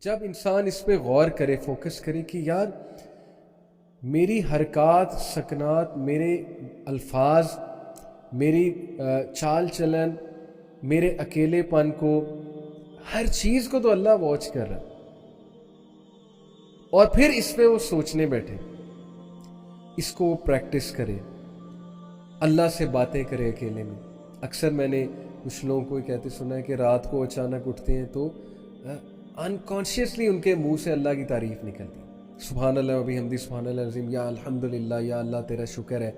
جب انسان اس پہ غور کرے، فوکس کرے کہ یار میری حرکات سکنات، میرے الفاظ، میری چال چلن، میرے اکیلے پن کو، ہر چیز کو تو اللہ واچ کر رہا ہے، اور پھر اس پہ وہ سوچنے بیٹھے، اس کو وہ پریکٹس کرے، اللہ سے باتیں کرے اکیلے میں۔ اکثر میں نے کچھ لوگوں کو کہتے سنا ہے کہ رات کو اچانک اٹھتے ہیں تو انکانشیسلی ان کے منہ سے اللہ کی تعریف نکلتی، سبحان اللہ و بحمدہ، سبحان اللہ العظیم، یا الحمدللہ، یا اللہ تیرا شکر ہے۔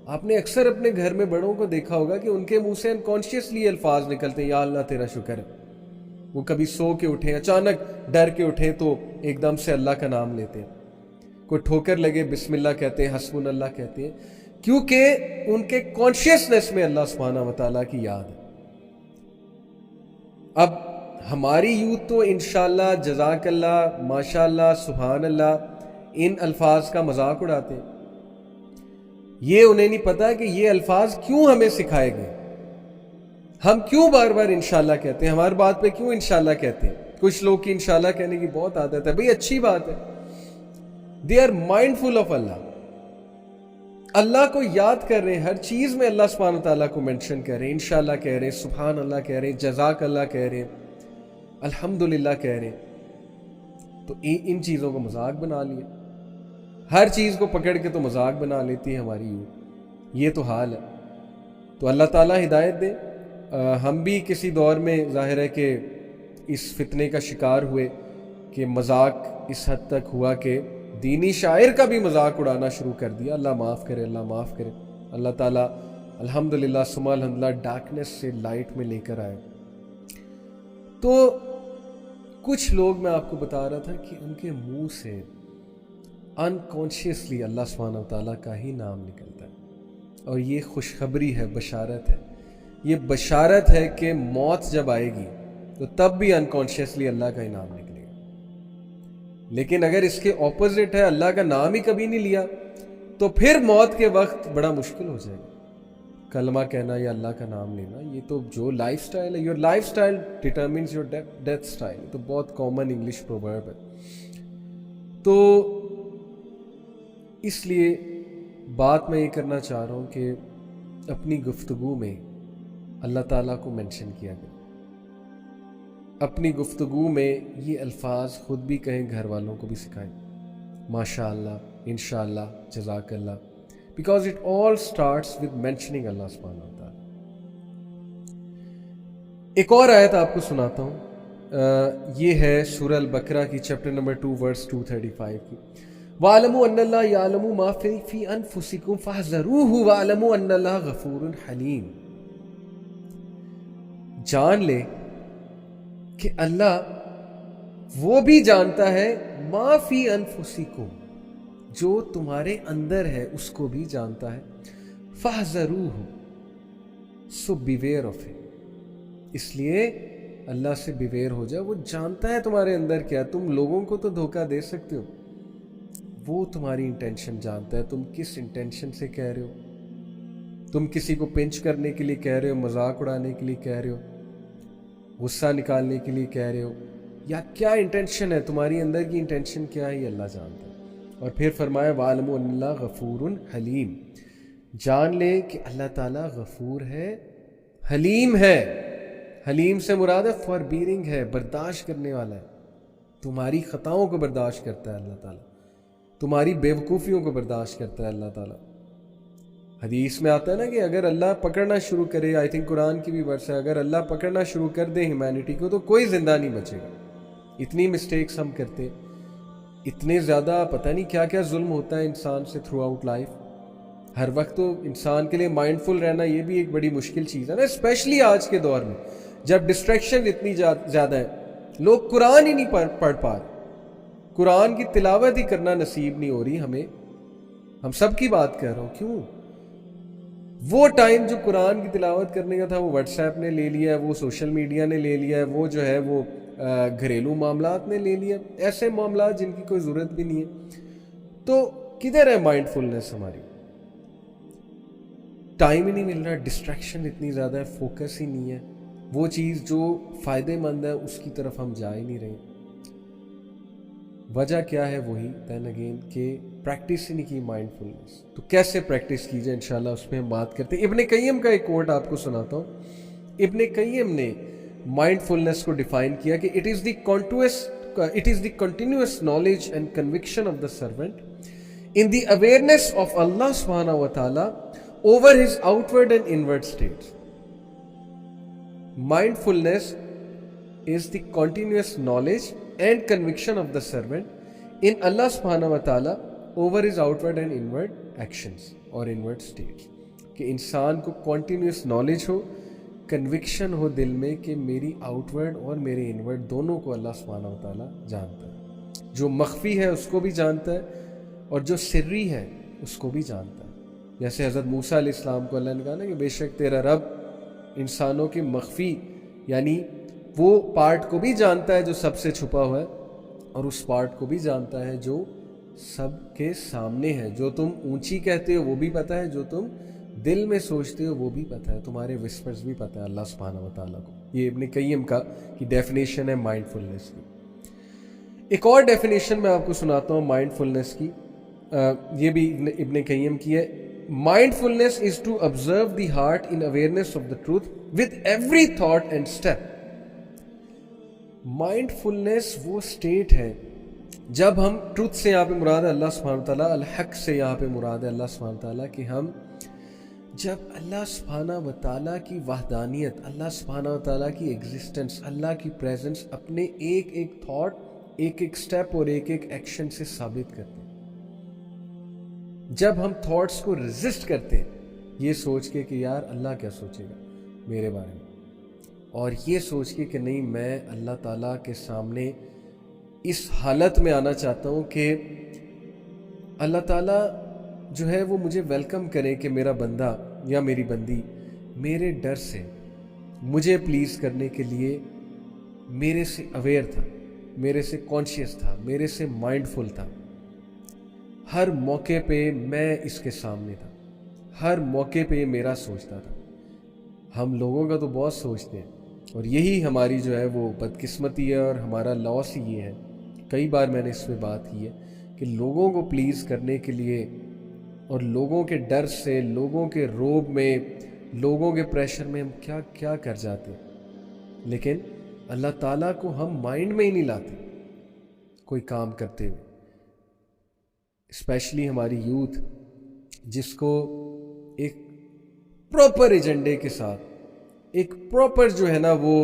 آپ نے اکثر اپنے گھر میں بڑوں کو دیکھا ہوگا کہ ان کے منہ سے انکانشیسلی الفاظ نکلتے ہیں، یا اللہ تیرا شکر ہے۔ وہ کبھی سو کے اٹھیں، اچانک ڈر کے اٹھیں تو ایک دم سے اللہ کا نام لیتے ہیں، کوئی ٹھوکر لگے بسم اللہ کہتے ہیں، حسبنا اللہ کہتے ہیں، کیونکہ ان کے کانشیسنس میں اللہ سبحانہ و تعالیٰ کی یاد ہے۔ اب ہماری یوتھ تو انشاءاللہ، جزاک اللہ، ماشاءاللہ، سبحان اللہ، ان الفاظ کا مذاق اڑاتے ہیں۔ یہ انہیں نہیں پتا کہ یہ الفاظ کیوں ہمیں سکھائے گئے، ہم کیوں بار بار انشاءاللہ کہتے ہیں، ہماری بات پہ کیوں انشاءاللہ کہتے ہیں۔ کچھ لوگ کی انشاءاللہ کہنے کی بہت عادت ہے، بھئی اچھی بات ہے، دے آر مائنڈفل آف اللہ، اللہ کو یاد کر رہے ہیں، ہر چیز میں اللہ سبحانہ و تعالیٰ کو مینشن کر رہے ہیں، انشاءاللہ کہہ رہے ہیں، سبحان اللہ کہہ رہے ہیں، جزاک اللہ کہہ رہے ہیں، الحمدللہ کہہ رہے ہیں، تو ان چیزوں کو مذاق بنا لیا، ہر چیز کو پکڑ کے تو مذاق بنا لیتی ہے ہماری یوتھ، یہ تو حال ہے۔ تو اللہ تعالیٰ ہدایت دے۔ ہم بھی کسی دور میں ظاہر ہے کہ اس فتنے کا شکار ہوئے کہ مذاق اس حد تک ہوا کہ دینی شاعر کا بھی مذاق اڑانا شروع کر دیا۔ اللہ معاف کرے، اللہ معاف کرے۔ اللہ تعالیٰ الحمدللہ ثم الحمدللہ ڈارکنیس سے لائٹ میں لے کر آئے۔ تو کچھ لوگ، میں آپ کو بتا رہا تھا کہ ان کے منہ سے انکانشیسلی اللہ سبحانہ و تعالیٰ کا ہی نام نکلتا ہے، اور یہ خوشخبری ہے، بشارت ہے، یہ بشارت ہے کہ موت جب آئے گی تو تب بھی انکانشیسلی اللہ کا ہی نام نکلے گا۔ لیکن اگر اس کے اپوزٹ ہے، اللہ کا نام ہی کبھی نہیں لیا، تو پھر موت کے وقت بڑا مشکل ہو جائے گا کلمہ کہنا یا اللہ کا نام لینا۔ یہ تو جو لائف سٹائل ہے، your life style determines your death style, تو بہت کامن انگلش پروورب ہے۔ تو اس لیے بات میں یہ کرنا چاہ رہا ہوں کہ اپنی گفتگو میں اللہ تعالیٰ کو مینشن کیا گیا، اپنی گفتگو میں یہ الفاظ خود بھی کہیں، گھر والوں کو بھی سکھائیں، ماشاء اللہ، انشاءاللہ، جزاک اللہ، because it all starts with mentioning اللہ سبحانہ و تعالیٰ۔ ایک اور آیت آپ کو سناتا ہوں، یہ ہے سورہ البقرہ کی چیپٹر نمبر 2 ورس 235 کی، وَاعْلَمُوا أَنَّ اللَّهَ يَعْلَمُ مَا فِي أَنفُسِكُمْ فَاحْذَرُوهُ وَاعْلَمُوا أَنَّ اللَّهَ غَفُورٌ حَلِيمٌ۔ جان لے کہ اللہ وہ بھی جانتا ہے، ما فی انفسکم، جو تمہارے اندر ہے اس کو بھی جانتا ہے، فاحذروہ، سو بیویئر آف اٹ، اس لیے اللہ سے بیویئر ہو جائے۔ وہ جانتا ہے تمہارے اندر کیا، تم لوگوں کو تو دھوکہ دے سکتے ہو، وہ تمہاری انٹینشن جانتا ہے، تم کس انٹینشن سے کہہ رہے ہو، تم کسی کو پنچ کرنے کے لیے کہہ رہے ہو، مذاق اڑانے کے لیے کہہ رہے ہو، غصہ نکالنے کے لیے کہہ رہے ہو، یا کیا انٹینشن ہے تمہاری اندر کی انٹینشن کیا ہے، یہ اللہ جانتا ہے۔ اور پھر فرمایا وَعَلَمُوا أَنَّ اللَّهَ غَفُورٌ حَلِيمٌ، جان لے کہ اللہ تعالیٰ غفور ہے، حلیم ہے۔ حلیم سے مراد ہے فاربیئرنگ ہے، برداشت کرنے والا ہے، تمہاری خطاؤں کو برداشت کرتا ہے اللہ تعالیٰ، تمہاری بے وقوفیوں کو برداشت کرتا ہے اللہ تعالیٰ۔ حدیث میں آتا ہے نا کہ اگر اللہ پکڑنا شروع کرے، آئی تھنک قرآن کی بھی ورس ہے، اگر اللہ پکڑنا شروع کر دے ہیومینٹی کو تو کوئی زندہ نہیں بچے گا۔ اتنی مسٹیکس ہم کرتے، اتنے زیادہ پتہ نہیں کیا کیا ظلم ہوتا ہے انسان سے تھرو آؤٹ لائف۔ ہر وقت تو انسان کے لیے مائنڈفل رہنا یہ بھی ایک بڑی مشکل چیز ہے نا، اسپیشلی آج کے دور میں جب ڈسٹریکشن اتنی زیادہ ہے، لوگ قرآن ہی نہیں پڑھ پا رہے، قرآن کی تلاوت ہی کرنا نصیب نہیں ہو رہی ہمیں۔ ہم سب کی بات کر رہا ہوں، کیوں؟ وہ ٹائم جو قرآن کی تلاوت کرنے کا تھا وہ واٹس ایپ نے لے لیا ہے، وہ سوشل میڈیا نے لے لیا ہے، وہ جو ہے وہ گھریلو معاملات نے لے لیا، ایسے معاملات جن کی کوئی ضرورت بھی نہیں ہے۔ تو کدھر ہے مائنڈ فلنس ہماری؟ ٹائم ہی نہیں مل رہا، ڈسٹریکشن اتنی زیادہ ہے، فوکس ہی نہیں ہے، وہ چیز جو فائدے مند ہے اس کی طرف ہم جا ہی نہیں رہے۔ وجہ کیا ہے؟ وہی دین اگین کہ پریکٹس ہی نہیں کی مائنڈفلنس. تو کیسے پریکٹس کی جائے انشاءاللہ اس پہ ہم بات کرتے ہیں. ابن قیم کا ایک کوٹ آپ کو سناتا ہوں. ابن قیم نے مائنڈفلنس کو ڈیفائن کیا کہ it is the continuous knowledge and conviction of the servant in the awareness of Allah subhanahu wa ta'ala over his outward and inward states. Mindfulness is the continuous knowledge and conviction of the servant in Allah subhanahu wa ta'ala over his outward and inward actions or inward states. کہ انسان کو continuous knowledge ہو, conviction ہو دل میں کہ میری outward اور میرے inward دونوں کو اللہ subhanahu wa ta'ala جانتا ہے. جو مخفی ہے اس کو بھی جانتا ہے اور جو سری ہے اس کو بھی جانتا ہے. جیسے حضرت موسیٰ علیہ السلام کو اللہ نے کہا نا کہ بے شک تیرا رب انسانوں کے مخفی یعنی وہ پارٹ کو بھی جانتا ہے جو سب سے چھپا ہوا ہے, اور اس پارٹ کو بھی جانتا ہے جو سب کے سامنے ہے. جو تم اونچی کہتے ہو وہ بھی پتہ ہے, جو تم دل میں سوچتے ہو وہ بھی پتہ ہے, تمہارے وسپرز بھی پتہ ہے اللہ سبحانہ و تعالیٰ کو. یہ ابن قیم کا کی ڈیفینیشن ہے مائنڈفلنس کی. ایک اور ڈیفینیشن میں آپ کو سناتا ہوں مائنڈفلنس کی, یہ بھی ابن قیم کی ہے. Mindfulness is to observe the heart in awareness of the truth with every thought and step. Mindfulness وہ اسٹیٹ ہے جب ہم ٹروتھ سے یہاں پہ مراد ہے اللہ سبحانہ تعالیٰ, الحق سے یہاں پہ مراد ہے اللہ سبحانہ تعالیٰ, کہ ہم جب اللہ سبحانہ و تعالیٰ کی وحدانیت, اللہ سبحانہ و تعالیٰ کی ایگزسٹنس, اللہ کی پریزنس اپنے ایک ایک تھاٹ, ایک ایک سٹیپ اور ایک ایک ایکشن سے ثابت کرتے ہیں. جب ہم تھاٹس کو ریزسٹ کرتے ہیں یہ سوچ کے کہ یار اللہ کیا سوچے گا میرے بارے میں, اور یہ سوچ کے کہ نہیں میں اللہ تعالیٰ کے سامنے اس حالت میں آنا چاہتا ہوں کہ اللہ تعالیٰ جو ہے وہ مجھے ویلکم کرے کہ میرا بندہ یا میری بندی میرے ڈر سے مجھے پلیز کرنے کے لیے میرے سے اویئر تھا, میرے سے کانشیس تھا, میرے سے مائنڈفل تھا. ہر موقع پہ میں اس کے سامنے تھا, ہر موقع پہ میرا سوچتا تھا. ہم لوگوں کا تو بہت سوچتے ہیں اور یہی ہماری جو ہے وہ بدقسمتی ہے اور ہمارا لاس ہی یہ ہے. کئی بار میں نے اس پہ بات کی ہے کہ لوگوں کو پلیز کرنے کے لیے اور لوگوں کے ڈر سے, لوگوں کے روب میں, لوگوں کے پریشر میں ہم کیا کیا کر جاتے ہیں, لیکن اللہ تعالیٰ کو ہم مائنڈ میں ہی نہیں لاتے کوئی کام کرتے ہوئے. اسپیشلی ہماری یوتھ جس کو ایک پراپر ایجنڈے کے ساتھ, ایک پراپر جو ہے نا وہ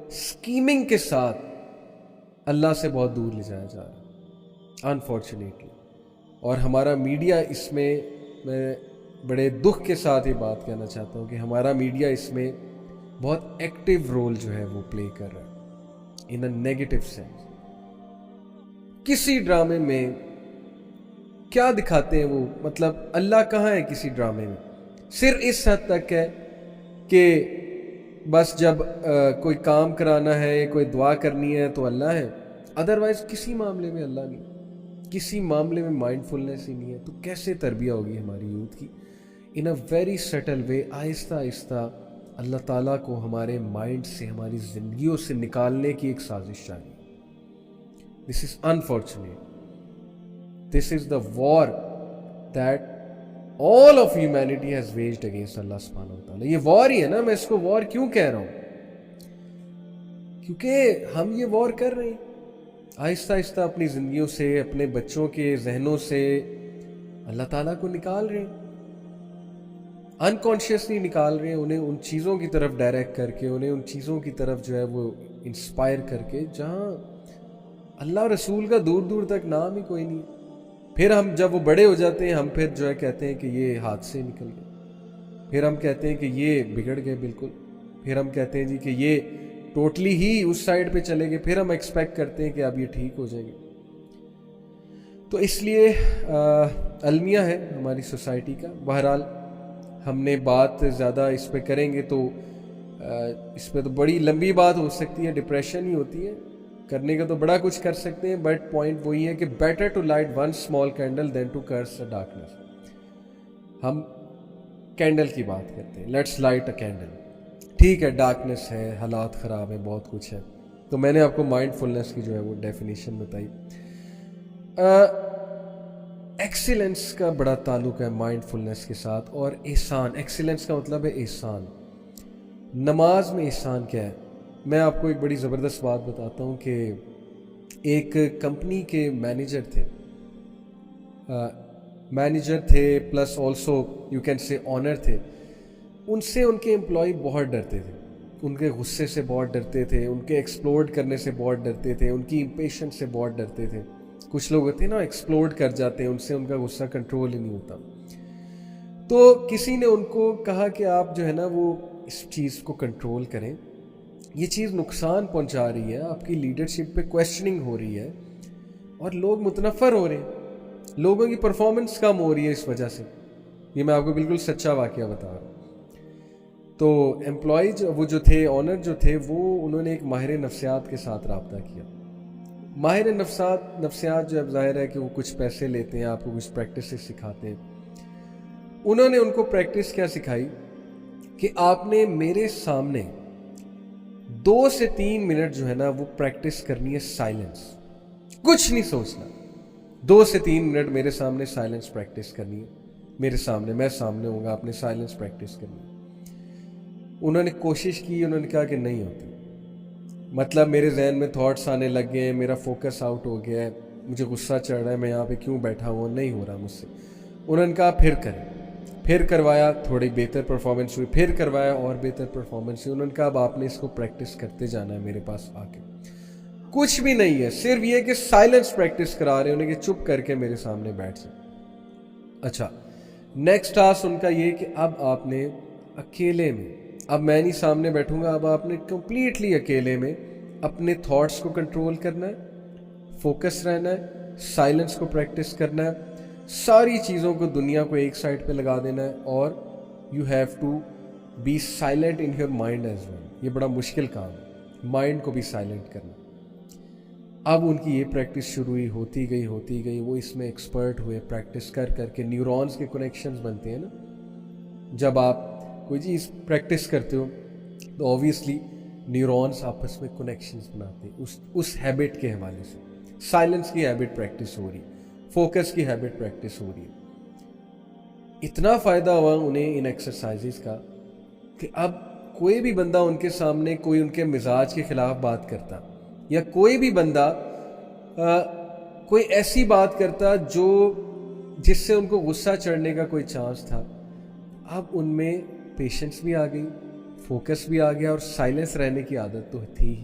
اسکیمنگ کے ساتھ اللہ سے بہت دور لے جایا جا رہا ہے انفارچونیٹلی. اور ہمارا میڈیا اس میں بڑے دکھ کے ساتھ یہ بات کہنا چاہتا ہوں کہ ہمارا میڈیا اس میں بہت ایکٹیو رول جو ہے وہ پلے کر رہا ہے ان اے نیگیٹو سینس. کسی ڈرامے میں کیا دکھاتے ہیں وہ, مطلب اللہ کہاں ہے کسی ڈرامے میں؟ صرف اس حد تک ہے کہ بس جب کوئی کام کرانا ہے, کوئی دعا کرنی ہے تو اللہ ہے, ادروائز کسی معاملے میں اللہ نہیں, کسی معاملے میں مائنڈفلنس ہی نہیں ہے. تو کیسے تربیت ہوگی ہماری یوتھ کی؟ ان اے ویری سٹل وے, آہستہ آہستہ اللہ تعالیٰ کو ہمارے مائنڈ سے, ہماری زندگیوں سے نکالنے کی ایک سازش چاہیے. This is unfortunate. This is the war that all of humanity has waged against Allah subhanahu wa ta'ala. یہ وار ہی ہے نا, میں اس کو وار کیوں کہہ رہا ہوں؟ کیونکہ ہم یہ وار کر رہے ہیں آہستہ آہستہ اپنی زندگیوں سے, اپنے بچوں کے ذہنوں سے اللہ تعالیٰ کو نکال رہے ہیں, انکانشیسلی نکال رہے ہیں, انہیں ان چیزوں کی طرف ڈائریکٹ کر کے, انہیں ان چیزوں کی طرف جو ہے وہ انسپائر کر کے جہاں اللہ رسول کا دور دور تک نام ہی کوئی نہیں. پھر ہم جب وہ بڑے ہو جاتے ہیں ہم پھر جو ہے کہتے ہیں کہ یہ ہاتھ سے نکل گئے, پھر ہم کہتے ہیں کہ یہ بگڑ گئے بالکل, پھر ہم کہتے ہیں جی کہ یہ ٹوٹلی ہی اس سائڈ پہ چلے گئے, پھر ہم ایکسپیکٹ کرتے ہیں کہ اب یہ ٹھیک ہو جائیں گے. تو اس لیے المیہ ہے ہماری سوسائٹی کا. بہرحال ہم نے بات زیادہ اس پہ کریں گے تو اس پہ تو بڑی لمبی بات ہو سکتی ہے, ڈپریشن ہی ہوتی ہے. کرنے کا تو بڑا کچھ کر سکتے ہیں, بٹ پوائنٹ وہی ہے کہ better to light one small candle than to curse a darkness. ہم کینڈل کی بات کرتے ہیں, لیٹس لائٹ اے کینڈل. ٹھیک ہے ڈارکنیس ہے, حالات خراب ہیں, بہت کچھ ہے, تو میں نے آپ کو مائنڈ فلنس کی جو ہے وہ ڈیفینیشن بتائی. ایکسیلنس کا بڑا تعلق ہے مائنڈفلنس کے ساتھ، اور احسان. ایکسیلنس کا مطلب ہے احسان. نماز میں احسان کیا ہے؟ میں آپ کو ایک بڑی زبردست بات بتاتا ہوں کہ ایک کمپنی کے مینیجر تھے plus also you can say owner تھے. ان سے ان کے امپلائی بہت ڈرتے تھے، ان کے غصے سے بہت ڈرتے تھے، ان کے ایکسپلوڈ کرنے سے بہت ڈرتے تھے، ان کی امپیشنس سے بہت ڈرتے تھے. کچھ لوگ ہوتے ہیں نا ایکسپلوڈ کر جاتے ہیں، ان سے ان کا غصہ کنٹرول ہی نہیں ہوتا. تو کسی نے ان کو کہا کہ آپ جو ہے نا وہ اس چیز کو کنٹرول کریں، یہ چیز نقصان پہنچا رہی ہے، آپ کی لیڈرشپ پہ کویسچننگ ہو رہی ہے اور لوگ متنفر ہو رہے ہیں، لوگوں کی پرفارمنس کم ہو رہی ہے اس وجہ سے. یہ میں آپ کو بالکل سچا واقعہ بتا رہا ہوں. تو امپلائی وہ جو تھے، آنر جو تھے، وہ انہوں نے ایک ماہر نفسیات کے ساتھ رابطہ کیا. ماہر نفسیات جو اب ظاہر ہے کہ وہ کچھ پیسے لیتے ہیں، آپ کو کچھ پریکٹسز سکھاتے ہیں. انہوں نے ان کو پریکٹس کیا سکھائی کہ آپ نے میرے سامنے 2 سے 3 منٹ جو ہے نا وہ پریکٹس کرنی ہے سائلنس، کچھ نہیں سوچنا. 2 سے 3 منٹ میرے سامنے سائلنس پریکٹس کرنی ہے. میرے سامنے، میں سامنے ہوں گا، آپ نے سائلنس پریکٹس کرنی ہے. انہوں نے کوشش کی، انہوں نے کہا کہ نہیں ہوتی. مطلب میرے ذہن میں تھاٹس آنے لگ گئے ہیں، میرا فوکس آؤٹ ہو گیا ہے، مجھے غصہ چڑھ رہا ہے، میں یہاں پہ کیوں بیٹھا ہوں، نہیں ہو رہا مجھ سے. انہوں نے کہا پھر کریں. پھر کروایا، تھوڑی بہتر پرفارمنس ہوئی. پھر کروایا، اور بہتر پرفارمنس ہوئی. انہوں نے کہا اب آپ نے اس کو پریکٹس کرتے جانا ہے میرے پاس آ کے. کچھ بھی نہیں ہے، صرف یہ کہ سائلنس پریکٹس کرا رہے انہیں کہ چپ کر کے میرے سامنے بیٹھ جائیں. اچھا، نیکسٹ ٹاسک ان کا یہ کہ اب آپ نے اکیلے میں، اب میں نہیں سامنے بیٹھوں گا، اب آپ نے کمپلیٹلی اکیلے میں اپنے تھاٹس کو کنٹرول کرنا ہے، فوکس رہنا ہے، سائلنس کو پریکٹس کرنا ہے، ساری چیزوں کو، دنیا کو ایک سائڈ پہ لگا دینا ہے، اور you have to be silent in your mind as well. یہ بڑا مشکل کام ہے، مائنڈ کو بھی سائلنٹ کرنا. اب ان کی یہ پریکٹس شروع ہوتی گئی. وہ اس میں ایکسپرٹ ہوئے، پریکٹس کر کر کے. نیورونز کے کنیکشنز بنتے ہیں نا، جب آپ کوئی چیز پریکٹس کرتے ہو تو آبویسلی نیورونز آپس میں کنیکشنز بناتے ہیں اس ہیبٹ کے حوالے سے. سائلنس کی ہیبٹ پریکٹس ہو رہی ہے، فوکس کی ہیبٹ پریکٹس ہو رہی ہے. اتنا فائدہ ہوا انہیں ان ایکسرسائزز کا کہ اب کوئی بھی بندہ ان کے سامنے کوئی ان کے مزاج کے خلاف بات کرتا، یا کوئی بھی بندہ کوئی ایسی بات کرتا جس سے ان کو غصہ چڑھنے کا کوئی چانس تھا، اب ان میں پیشنس بھی آ گئی، فوکس بھی آ گیا، اور سائلنس رہنے کی عادت تو تھی ہی،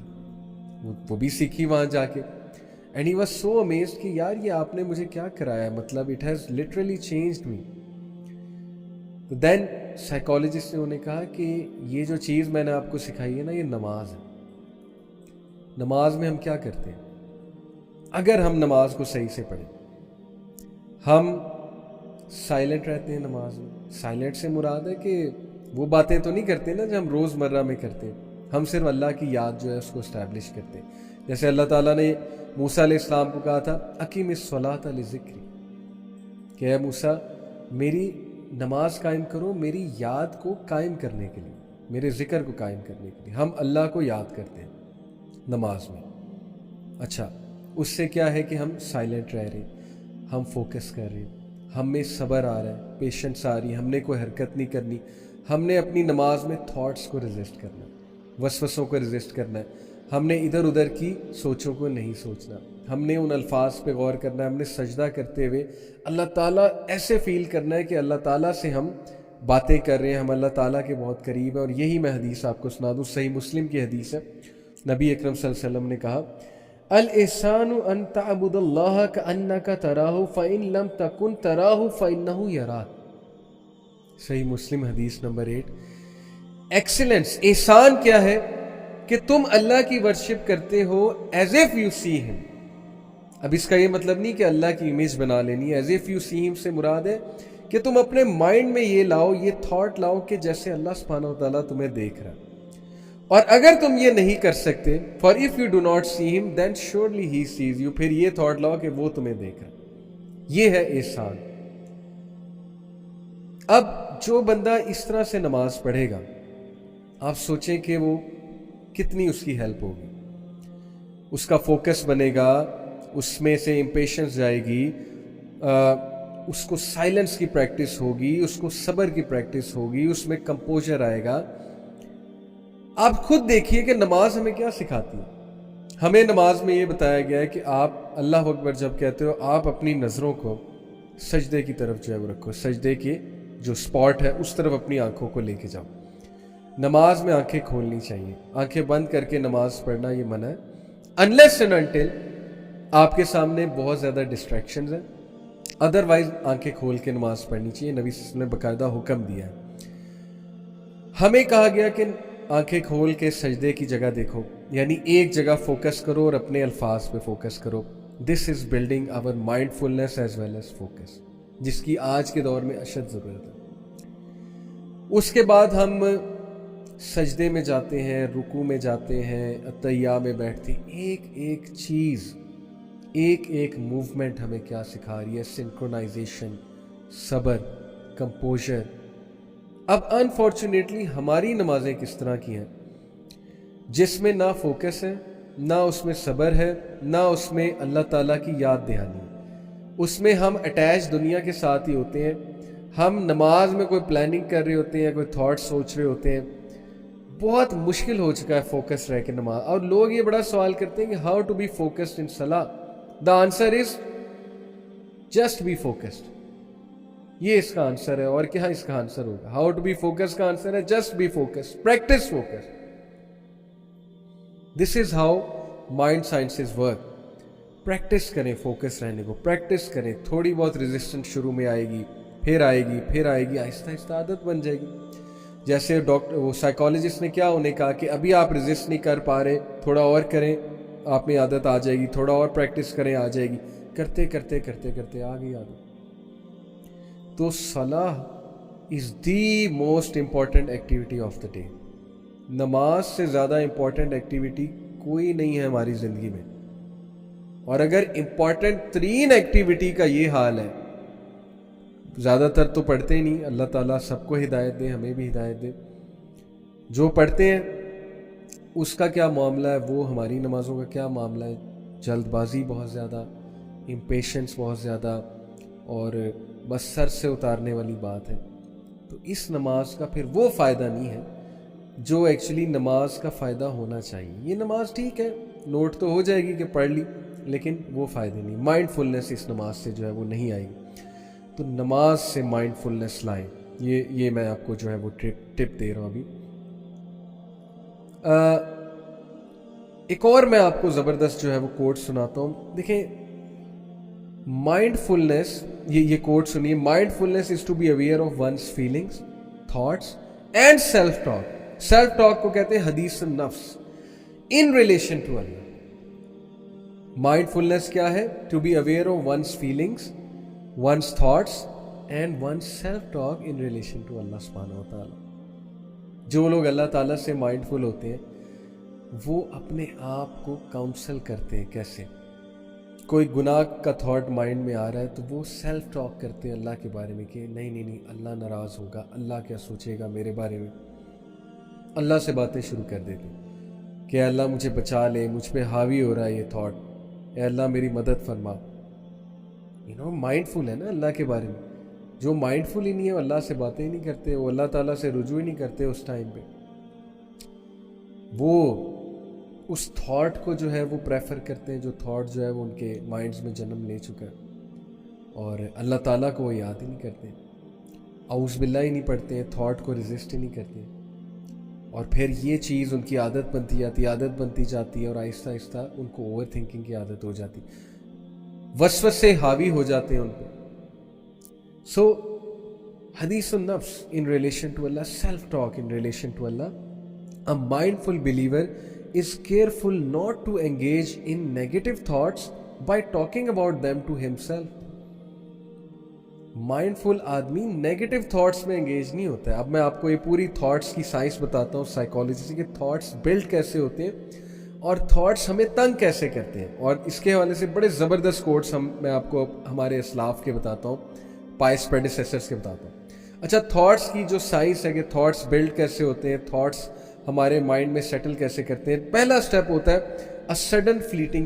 وہ بھی سیکھی وہاں جا کے. And he was so amazed کہ یار یہ آپ نے مجھے کیا کرایا، مطلب اٹ ہیز لٹرلی چینجڈ می. تو دین سائیکالوجسٹ نے انہیں کہا کہ یہ جو چیز میں نے آپ کو سکھائی ہے نا، یہ نماز ہے. نماز میں ہم کیا کرتے ہیں؟ اگر ہم نماز کو صحیح سے پڑھیں، ہم سائلنٹ رہتے ہیں نماز میں. سائلنٹ سے مراد ہے کہ وہ باتیں تو نہیں کرتے نا جو ہم روز مرہ میں کرتے ہیں، ہم صرف اللہ کی یاد جو ہے اس کو اسٹیبلش کرتے ہیں. جیسے اللہ تعالیٰ نے موسیٰ علیہ السلام کو کہا تھا اقیم الصلاۃ لذکری، کہ اے موسیٰ میری نماز قائم کرو میری یاد کو قائم کرنے کے لیے، میرے ذکر کو قائم کرنے کے لیے. ہم اللہ کو یاد کرتے ہیں نماز میں. اچھا، اس سے کیا ہے کہ ہم سائلنٹ رہ رہے ہیں، ہم فوکس کر رہے ہیں، ہم میں صبر آ رہا ہے، پیشنس آ رہی ہے، ہم نے کوئی حرکت نہیں کرنی. ہم نے اپنی نماز میں تھاٹس کو ریزسٹ کرنا ہے، وسوسوں کو ریزسٹ کرنا ہے. ہم نے ادھر ادھر کی سوچوں کو نہیں سوچنا. ہم نے ان الفاظ پہ غور کرنا ہے. ہم نے سجدہ کرتے ہوئے اللہ تعالیٰ ایسے فیل کرنا ہے کہ اللہ تعالیٰ سے ہم باتیں کر رہے ہیں، ہم اللہ تعالیٰ کے بہت قریب ہیں. اور یہی میں حدیث آپ کو سنا دوں، صحیح مسلم کی حدیث ہے. نبی اکرم صلی اللہ علیہ وسلم نے کہا الاحسان ان تعبد اللہ کانک تراہ فان لم تکن تراہ فانہ یراک. صحیح مسلم حدیث نمبر 8. ایکسیلنس، احسان کیا ہے کہ تم اللہ کی ورشپ کرتے ہو ایز ایف یو سی ہم. اب اس کا یہ مطلب نہیں کہ اللہ کی امیج بنا لینی ہے. ایز ایف یو سی ہم سے مراد ہے کہ تم اپنے مائنڈ میں یہ لاؤ، یہ تھاٹ لاؤ کہ جیسے اللہ سبحانہ وتعالیٰ تمہیں دیکھ رہا ہے. اور اگر تم یہ نہیں کر سکتے، for if you do not see him then surely he sees you, پھر یہ تھاٹ لاؤ کہ وہ تمہیں دیکھ رہا ہے. یہ ہے احسان. اب جو بندہ اس طرح سے نماز پڑھے گا، آپ سوچیں کہ وہ کتنی اس کی ہیلپ ہوگی. اس کا فوکس بنے گا، اس میں سے امپیشنس جائے گی، اس کو سائلنس کی پریکٹس ہوگی، اس کو صبر کی پریکٹس ہوگی، اس میں کمپوزر آئے گا۔ آپ خود دیکھیے کہ نماز ہمیں کیا سکھاتی ہے۔ ہمیں نماز میں یہ بتایا گیا ہے کہ آپ اللہ اکبر جب کہتے ہو آپ اپنی نظروں کو سجدے کی طرف جو ہے وہ رکھو، سجدے کی جو سپاٹ ہے اس طرف اپنی آنکھوں کو لے کے جاؤ۔ نماز میں آنکھیں کھولنی چاہیے، آنکھیں بند کر کے نماز پڑھنا یہ منع ہے، انلیس اینڈ انٹل آپ کے سامنے بہت زیادہ ڈسٹریکشنز ہیں، ادروائز آنکھیں کھول کے نماز پڑھنی چاہیے۔ نبی صلی اللہ علیہ وسلم نے باقاعدہ حکم دیا ہے۔ ہمیں کہا گیا کہ آنکھیں کھول کے سجدے کی جگہ دیکھو، یعنی ایک جگہ فوکس کرو اور اپنے الفاظ پہ فوکس کرو۔ This is building our mindfulness as well as focus, جس کی آج کے دور میں اشد ضرورت ہے۔ اس کے بعد ہم سجدے میں جاتے ہیں، رکوع میں جاتے ہیں، اتحیہ میں بیٹھتے ہیں۔ ایک ایک چیز، ایک ایک موومنٹ ہمیں کیا سکھا رہی ہے؟ سنکرونائزیشن، صبر، کمپوزر۔ اب انفارچونیٹلی ہماری نمازیں کس طرح کی ہیں جس میں نہ فوکس ہے، نہ اس میں صبر ہے، نہ اس میں اللہ تعالیٰ کی یاد دہانی ہے۔ اس میں ہم اٹیچ دنیا کے ساتھ ہی ہوتے ہیں۔ ہم نماز میں کوئی پلاننگ کر رہے ہوتے ہیں، کوئی تھاٹ سوچ رہے ہوتے ہیں۔ بہت مشکل ہو چکا ہے فوکس رہ کے نماز۔ اور لوگ یہ بڑا سوال کرتے ہیں کہ how to be focused in صلاح؟ The answer is just be focused. یہ اس کا آنسر ہے، اور کیا اس کا آنسر ہوگا؟ ہاؤ ٹو بی فوکس کا آنسر ہے just be focus, practice focus. This is how mind sciences work. Practice کریں فوکس رہنے کو، پریکٹس کریں۔ تھوڑی بہت ریزسٹنس شروع میں آئے گی، پھر آئے گی، پھر آئے گی، آہستہ آہستہ عادت بن جائے گی۔ جیسے وہ سائیکالوجسٹ نے کیا انہیں کہا کہ ابھی آپ ریزسٹ نہیں کر پا رہے، تھوڑا اور کریں، آپ میں عادت آ جائے گی، تھوڑا اور پریکٹس کریں، آ جائے گی۔ کرتے کرتے کرتے کرتے آ گئی عادت۔ تو صلاح is the most important activity of the day. نماز سے زیادہ امپورٹنٹ ایکٹیویٹی کوئی نہیں ہے ہماری زندگی میں۔ اور اگر امپورٹنٹ ترین ایکٹیویٹی کا یہ حال ہے، زیادہ تر تو پڑھتے ہی نہیں، اللہ تعالیٰ سب کو ہدایت دے، ہمیں بھی ہدایت دے۔ جو پڑھتے ہیں اس کا کیا معاملہ ہے، وہ ہماری نمازوں کا کیا معاملہ ہے؟ جلد بازی بہت زیادہ، امپیشنس بہت زیادہ، اور بس سر سے اتارنے والی بات ہے۔ تو اس نماز کا پھر وہ فائدہ نہیں ہے جو ایکچولی نماز کا فائدہ ہونا چاہیے۔ یہ نماز ٹھیک ہے، نوٹ تو ہو جائے گی کہ پڑھ لی، لیکن وہ فائدے نہیں، مائنڈ فلنس اس نماز سے جو ہے وہ نہیں آئے گی۔ تو نماز سے مائنڈ فلنس لائیں، یہ میں آپ کو جو ہے وہ ٹپ دے رہا ہوں ابھی۔ ایک اور میں آپ کو زبردست جو ہے وہ کوٹ سناتا ہوں۔ دیکھیں، مائنڈ فلنس، یہ کوٹ سنیے، mindfulness is to be aware of one's feelings, thoughts and self talk. Self talk کو کہتے ہیں حدیث النفس ان ریلیشن ٹو اللہ۔ مائنڈ فلنس کیا ہے؟ To be aware of one's feelings, one's thoughts and one's self talk in relation to اللہ سبحانہ وتعالی۔ جو لوگ اللہ تعالیٰ سے مائنڈ فل ہوتے ہیں وہ اپنے آپ کو کاؤنسل کرتے ہیں۔ کیسے؟ کوئی گناہ کا تھاٹ مائنڈ میں آ رہا ہے تو وہ سیلف ٹاک کرتے ہیں اللہ کے بارے میں کہ نہیں نہیں نہیں، اللہ ناراض ہوگا، اللہ کیا سوچے گا میرے بارے میں۔ اللہ سے باتیں شروع کر دیتے ہیں کہ اللہ مجھے بچا لے، مجھ پہ حاوی ہو رہا ہے یہ تھاٹ، اے اللہ میری مدد فرما۔ مائنڈ فل ہے نا اللہ کے بارے میں۔ جو مائنڈ فل ہی نہیں ہے وہ اللہ سے باتیں ہی نہیں کرتے، وہ اللہ تعالیٰ سے رجوع ہی نہیں کرتے اس ٹائم پہ۔ وہ اس تھاٹ کو جو ہے وہ پریفر کرتے ہیں جو تھاٹ جو ہے وہ ان کے مائنڈز میں جنم لے چکا ہے، اور اللہ تعالیٰ کو وہ یاد ہی نہیں کرتے، اعوذ باللہ ہی نہیں پڑھتے ہیں، تھاٹ کو ریزسٹ ہی نہیں کرتے، اور پھر یہ چیز ان کی عادت بنتی جاتی ہے اور آہستہ آہستہ ان کو اوور تھنکنگ کی عادت ہو جاتی، وسوسے حاوی ہو جاتے ہیں ان پہ۔ سو حدیث النفس in relation to Allah, self-talk in relation to Allah. A mindful believer is careful not to engage in negative thoughts by talking about them to himself. Mindful آدمی نیگیٹو تھاٹس میں انگیج نہیں ہوتا ہے۔ اب میں آپ کو یہ پوری تھاٹس کی سائنس بتاتا ہوں، سائیکالوجی سے، کہ تھاٹس بلڈ کیسے ہوتے ہیں اور تھاٹس ہمیں تنگ کیسے کرتے ہیں۔ اور اس کے حوالے سے بڑے زبردست کوٹس میں آپ کو ہمارے اسلاف کے بتاتا ہوں، پائس پریڈیسیسرز کے بتاتا ہوں۔ اچھا، تھاٹس کی جو سائنس ہے کہ تھاٹس بلڈ کیسے ہوتے ہیں، تھاٹس ہمارے مائنڈ میں سیٹل کیسے کرتے ہیں۔ پہلا سٹیپ ہوتا ہے a sudden fleeting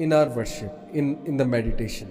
in our worship, in the meditation.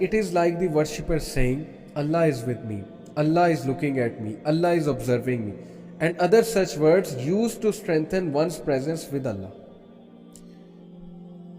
it is like the worshipper saying, Allah is with me, Allah is looking at me, Allah is observing me, and other such words used to strengthen one's presence with Allah.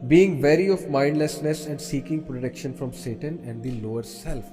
being wary of mindlessness and seeking protection from Satan and the lower self.